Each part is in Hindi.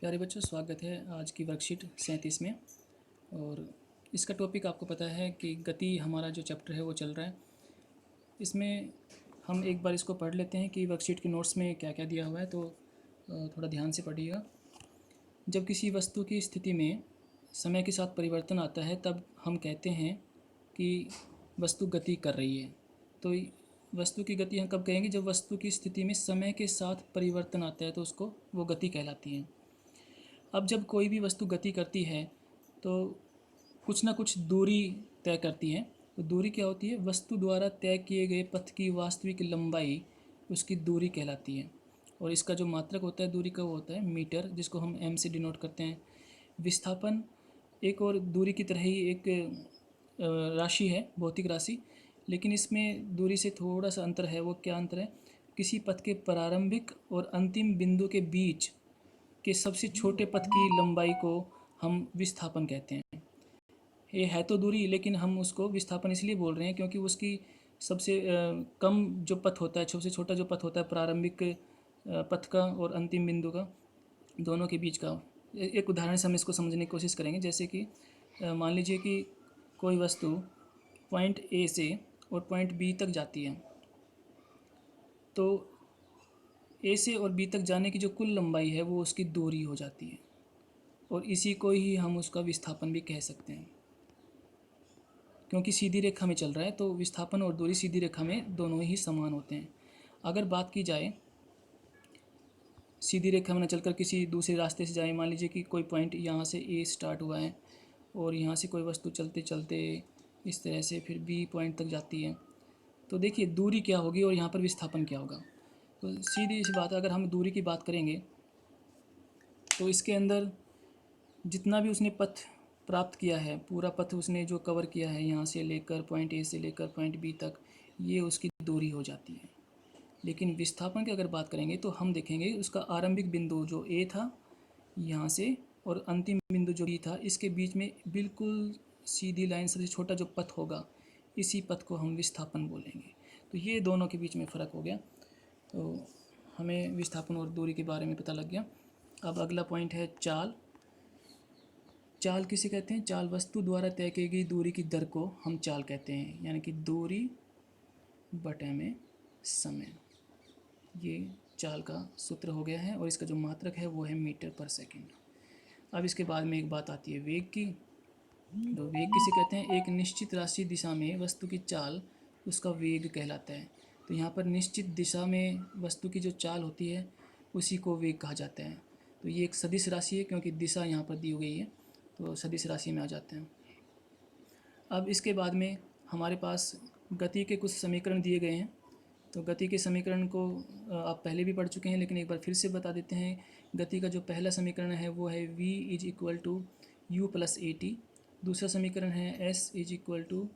प्यारे बच्चों, स्वागत है आज की वर्कशीट 37 में। और इसका टॉपिक आपको पता है कि गति हमारा जो चैप्टर है वो चल रहा है। इसमें हम एक बार इसको पढ़ लेते हैं कि वर्कशीट के नोट्स में क्या क्या दिया हुआ है, तो थोड़ा ध्यान से पढ़िएगा। जब किसी वस्तु की स्थिति में समय के साथ परिवर्तन आता है तब हम कहते हैं कि वस्तु गति कर रही है। तो वस्तु की गति हम कब कहेंगे? जब वस्तु की स्थिति में समय के साथ परिवर्तन आता है तो उसको वो गति कहलाती है। अब जब कोई भी वस्तु गति करती है तो कुछ ना कुछ दूरी तय करती है। तो दूरी क्या होती है? वस्तु द्वारा तय किए गए पथ की वास्तविक लंबाई उसकी दूरी कहलाती है। और इसका जो मात्रक होता है दूरी का, वो होता है मीटर, जिसको हम एम से डिनोट करते हैं। विस्थापन एक और दूरी की तरह ही एक राशि है, भौतिक राशि, लेकिन इसमें दूरी से थोड़ा सा अंतर है। वो क्या अंतर है? किसी पथ के प्रारंभिक और अंतिम बिंदु के बीच के सबसे छोटे पथ की लंबाई को हम विस्थापन कहते हैं। ये है तो दूरी, लेकिन हम उसको विस्थापन इसलिए बोल रहे हैं क्योंकि उसकी सबसे कम जो पथ होता है, सबसे छोटा जो पथ होता है प्रारंभिक पथ का और अंतिम बिंदु का, दोनों के बीच का। एक उदाहरण से हम इसको समझने की कोशिश करेंगे। जैसे कि मान लीजिए कि कोई वस्तु पॉइंट ए से और पॉइंट बी तक जाती है, तो ए से और बी तक जाने की जो कुल लंबाई है वो उसकी दूरी हो जाती है, और इसी को ही हम उसका विस्थापन भी कह सकते हैं। क्योंकि सीधी रेखा में चल रहा है तो विस्थापन और दूरी सीधी रेखा में दोनों ही समान होते हैं। अगर बात की जाए सीधी रेखा में न चलकर किसी दूसरे रास्ते से जाए, मान लीजिए कि कोई पॉइंट यहाँ से ए स्टार्ट हुआ है और यहाँ से कोई वस्तु चलते चलते इस तरह से फिर बी पॉइंट तक जाती है, तो देखिए दूरी क्या होगी और यहाँ पर विस्थापन क्या होगा। तो सीधी सी बात है, अगर हम दूरी की बात करेंगे तो इसके अंदर जितना भी उसने पथ प्राप्त किया है, पूरा पथ उसने जो कवर किया है यहाँ से लेकर पॉइंट ए से लेकर पॉइंट बी तक, ये उसकी दूरी हो जाती है। लेकिन विस्थापन की अगर बात करेंगे तो हम देखेंगे उसका आरंभिक बिंदु जो ए था यहाँ से और अंतिम बिंदु जो बी था, इसके बीच में बिल्कुल सीधी लाइन सबसे छोटा जो पथ होगा, इसी पथ को हम विस्थापन बोलेंगे। तो ये दोनों के बीच में फ़र्क हो गया। तो हमें विस्थापन और दूरी के बारे में पता लग गया। अब अगला पॉइंट है चाल। चाल किसे कहते हैं? चाल वस्तु द्वारा तय की गई दूरी की दर को हम चाल कहते हैं, यानी कि दूरी बटे में समय। ये चाल का सूत्र हो गया है और इसका जो मात्रक है वो है मीटर पर सेकंड। अब इसके बाद में एक बात आती है वेग की। तो वेग किसे कहते हैं? एक निश्चित राशि दिशा में वस्तु की चाल उसका वेग कहलाता है। तो यहाँ पर निश्चित दिशा में वस्तु की जो चाल होती है उसी को वेग कहा जाता है। तो ये एक सदिश राशि है क्योंकि दिशा यहाँ पर दी गई है, तो सदिश राशि में आ जाते हैं। अब इसके बाद में हमारे पास गति के कुछ समीकरण दिए गए हैं। तो गति के समीकरण को आप पहले भी पढ़ चुके हैं, लेकिन एक बार फिर से बता देते हैं। गति का जो पहला समीकरण है वो है v is equal to u plus a t. दूसरा समीकरण है s is equal to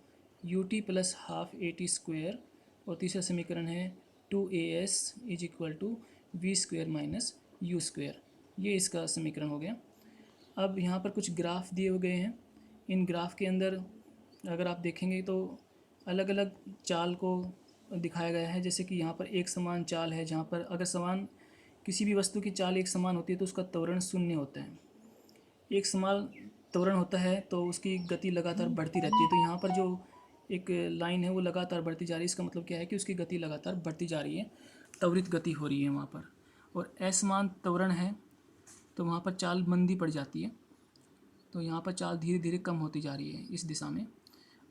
u t plus half a t square. और तीसरा समीकरण है 2as is equal to v square minus u square. ये इसका समीकरण हो गया। अब यहाँ पर कुछ ग्राफ दिए गए हैं। इन ग्राफ के अंदर अगर आप देखेंगे तो अलग अलग चाल को दिखाया गया है। जैसे कि यहाँ पर एक समान चाल है, जहाँ पर अगर समान किसी भी वस्तु की चाल एक समान होती है तो उसका त्वरण शून्य होता है। एक समान त्वरण होता है तो उसकी गति लगातार बढ़ती रहती है। तो यहाँ पर जो एक लाइन है वो लगातार बढ़ती जा रही है, इसका मतलब क्या है कि उसकी गति लगातार बढ़ती जा रही है, त्वरित गति हो रही है वहाँ पर। और असमान त्वरण है तो वहाँ पर चाल मंदी पड़ जाती है, तो यहाँ पर चाल धीरे धीरे कम होती जा रही है इस दिशा में।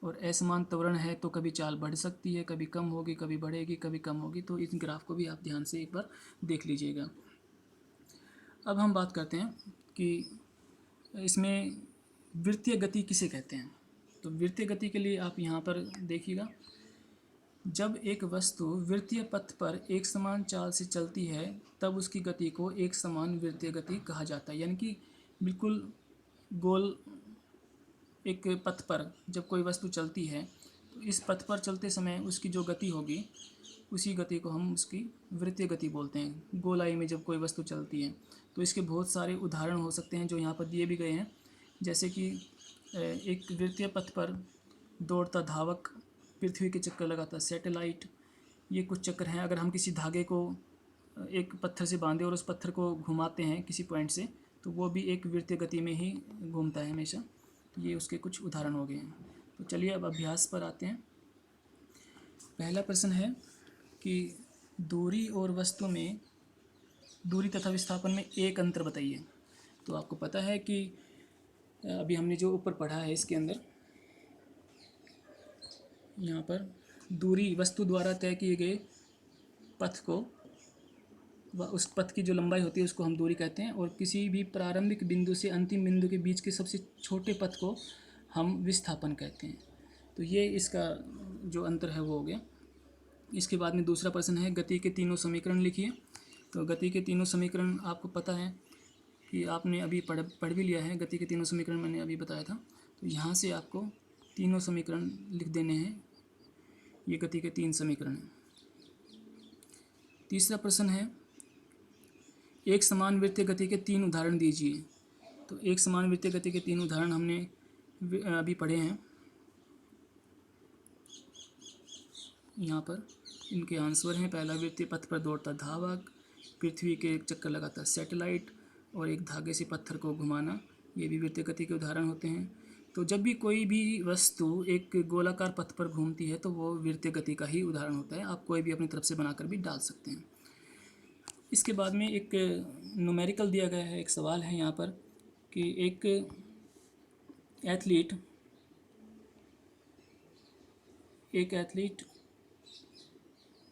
और असमान त्वरण है तो कभी चाल बढ़ सकती है, कभी कम होगी, कभी बढ़ेगी, कभी कम होगी। तो इस ग्राफ को भी आप ध्यान से एक बार देख लीजिएगा। अब हम बात करते हैं कि इसमें वृत्तीय गति किसे कहते हैं। तो वृत्तीय गति के लिए आप यहाँ पर देखिएगा, जब एक वस्तु वृत्तीय पथ पर एक समान चाल से चलती है तब उसकी गति को एक समान वृत्तीय गति कहा जाता है। यानी कि बिल्कुल गोल एक पथ पर जब कोई वस्तु चलती है तो इस पथ पर चलते समय उसकी जो गति होगी उसी गति को हम उसकी वृत्तीय गति बोलते हैं। गोलाई में जब कोई वस्तु चलती है तो इसके बहुत सारे उदाहरण हो सकते हैं जो यहाँ पर दिए भी गए हैं। जैसे कि एक वृत्तीय पथ पर दौड़ता धावक, पृथ्वी के चक्कर लगाता सैटेलाइट, ये कुछ चक्कर हैं। अगर हम किसी धागे को एक पत्थर से बांधे और उस पत्थर को घुमाते हैं किसी पॉइंट से तो वो भी एक वृत्तीय गति में ही घूमता है हमेशा। तो ये उसके कुछ उदाहरण हो गए हैं। तो चलिए अब अभ्यास पर आते हैं। पहला प्रश्न है कि दूरी और वस्तु में, दूरी तथा विस्थापन में एक अंतर बताइए। तो आपको पता है कि अभी हमने जो ऊपर पढ़ा है इसके अंदर, यहाँ पर दूरी वस्तु द्वारा तय किए गए पथ को, उस पथ की जो लंबाई होती है उसको हम दूरी कहते हैं, और किसी भी प्रारंभिक बिंदु से अंतिम बिंदु के बीच के सबसे छोटे पथ को हम विस्थापन कहते हैं। तो ये इसका जो अंतर है वो हो गया। इसके बाद में दूसरा प्रश्न है, गति के तीनों समीकरण लिखिए। तो गति के तीनों समीकरण आपको पता है कि आपने अभी पढ़ भी लिया है। गति के तीनों समीकरण मैंने अभी बताया था। तो यहाँ से आपको तीनों समीकरण लिख देने हैं। ये गति के 3 समीकरण हैं। तीसरा प्रश्न है, एक समान वृत्तीय गति के 3 उदाहरण दीजिए। तो एक समान वृत्तीय गति के 3 उदाहरण हमने अभी पढ़े हैं। यहाँ पर इनके आंसर हैं। पहला, वृत्तीय पथ पर दौड़ता धावक, पृथ्वी के एक चक्कर लगाता सैटेलाइट, और एक धागे से पत्थर को घुमाना। ये भी वृत्तीय गति के उदाहरण होते हैं। तो जब भी कोई भी वस्तु एक गोलाकार पथ पर घूमती है तो वो वृत्तीय गति का ही उदाहरण होता है। आप कोई भी अपनी तरफ से बनाकर भी डाल सकते हैं। इसके बाद में एक न्यूमेरिकल दिया गया है, एक सवाल है यहाँ पर कि एक एथलीट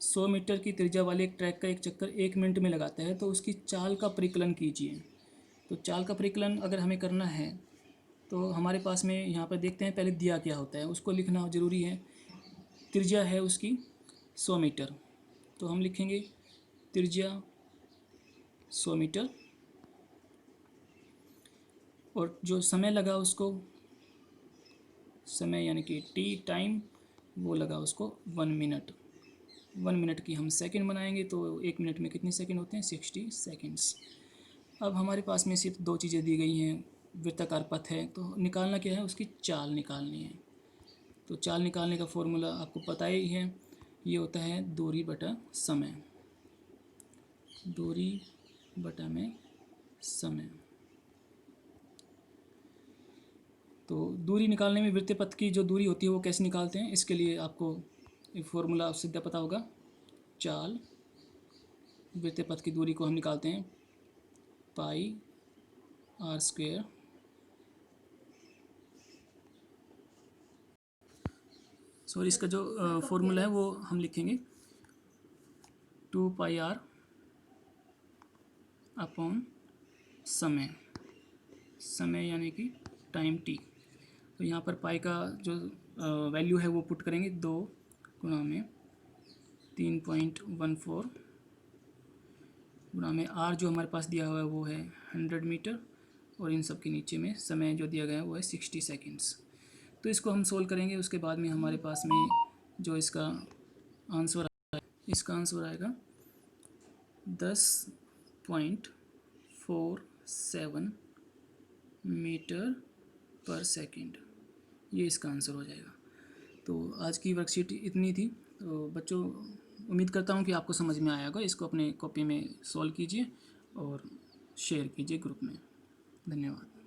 100 मीटर की त्रिज्या वाले एक ट्रैक का एक चक्कर 1 मिनट में लगाता है, तो उसकी चाल का परिकलन कीजिए। तो चाल का परिकलन अगर हमें करना है तो हमारे पास में यहाँ पर देखते हैं पहले दिया क्या होता है, उसको लिखना ज़रूरी है। त्रिज्या है उसकी 100 मीटर, तो हम लिखेंगे त्रिज्या 100 मीटर, और जो समय लगा उसको, समय यानी कि टाइम, वो लगा उसको 1 मिनट। 1 मिनट की हम सेकंड बनाएंगे तो 1 मिनट में कितने सेकंड होते हैं? 60 सेकंड्स। अब हमारे पास में सिर्फ 2 चीज़ें दी गई हैं। वृत्ताकार पथ है तो निकालना क्या है? उसकी चाल निकालनी है। तो चाल निकालने का फॉर्मूला आपको पता ही है, ये होता है दूरी बटा समय। दूरी बटा में समय। तो दूरी निकालने में वृत्तीय पथ की जो दूरी होती है वो कैसे निकालते हैं, इसके लिए आपको एक फॉर्मूला सीधा पता होगा। चाल, वृत्तीय पथ की दूरी को हम निकालते हैं पाई r स्क्वायर सॉरी, इसका जो फॉर्मूला है वो हम लिखेंगे 2 पाई r अपॉन समय। समय यानी कि टाइम t। तो यहाँ पर पाई का जो वैल्यू है वो पुट करेंगे 2 गुणा में 3.14 गुणा में r जो हमारे पास दिया हुआ है वो है 100 मीटर, और इन सब के नीचे में समय जो दिया गया है वो है 60 सेकेंड्स। तो इसको हम सोल्व करेंगे। उसके बाद में हमारे पास में जो इसका आंसर आएगा, इसका आंसर आएगा 10.47 मीटर पर सेकंड। ये इसका आंसर हो जाएगा। तो आज की वर्कशीट इतनी थी। तो बच्चों, उम्मीद करता हूँ कि आपको समझ में आया होगा। इसको अपने कॉपी में सॉल्व कीजिए और शेयर कीजिए ग्रुप में। धन्यवाद।